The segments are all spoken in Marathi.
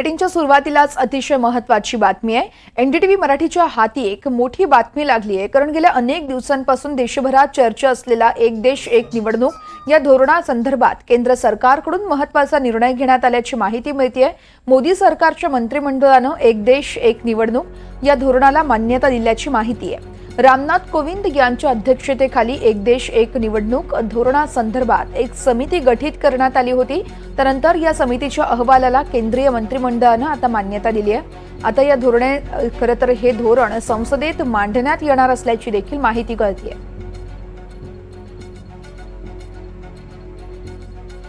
बुलेटिनच्या सुरुवातीलाच अतिशय महत्त्वाची बातमी आहे। एनडीटीव्ही मराठीच्या हाती एक मोठी बातमी लागली आहे, कारण गेल्या अनेक दिवसांपासून देशभरात चर्चा असलेला एक देश एक निवडणूक या धोरणासंदर्भात केंद्र सरकारकडून महत्त्वाचा निर्णय घेण्यात आल्याची माहिती मिळते। मोदी सरकारच्या मंत्रिमंडळाने एक देश एक निवडणूक या धोरणाला मान्यता दिल्याची माहिती आहे। रामनाथ कोविंद यांच्या अध्यक्षतेखाली एक देश एक निवडणूक धोरणासंदर्भात एक समिती गठीत करण्यात आली होती। त्यानंतर या समितीच्या अहवालाला केंद्रीय मंत्रिमंडळाने आता मान्यता दिली आहे। आता या धोरणे खरं तर हे धोरण संसदेत मांडण्यात येणार असल्याची देखील माहिती कळते।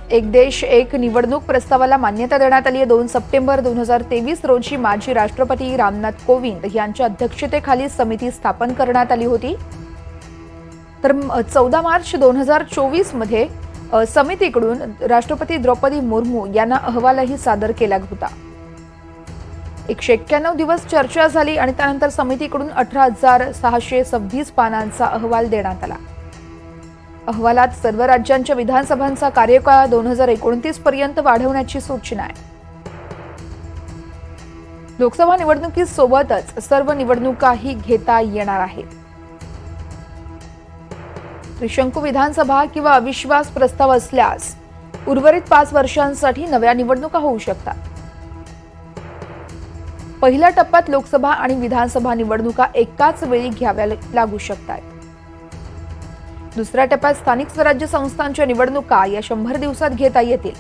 एक देश एक निवडणूक प्रस्तावाला मान्यता देण्यात आली आहे। 2 सप्टेंबर 2023 रोजी माजी राष्ट्रपती रामनाथ कोविंद यांच्या अध्यक्षतेखाली समिती स्थापन करण्यात आली होती। तर 14 मार्च 2024 मध्ये समितीकडून राष्ट्रपती द्रौपदी मुर्मू यांना अहवालही सादर केला होता। 191 दिवस चर्चा झाली आणि त्यानंतर समितीकडून 18,626 पानांचा अहवाल देण्यात आला। अहवालात सर्व राज्यांच्या विधानसभांचा कार्यकाळ 2029 पर्यंत वाढवण्याची सूचना आहे। लोकसभा निवडणुकीसोबतच सर्व निवडणुकाही घेता येणार आहेत। त्रिशंकू विधानसभा किंवा अविश्वास प्रस्ताव असल्यास उर्वरित 5 वर्षांसाठी नव्या निवडणुका होऊ शकतात। पहिल्या टप्प्यात लोकसभा आणि विधानसभा निवडणुका एकाच वेळी घ्याव्या लागू शकतात। दुसऱ्या टप्प्यात स्थानिक स्वराज्य संस्थांच्या निवडणुका या 100 दिवसात घेता येतील।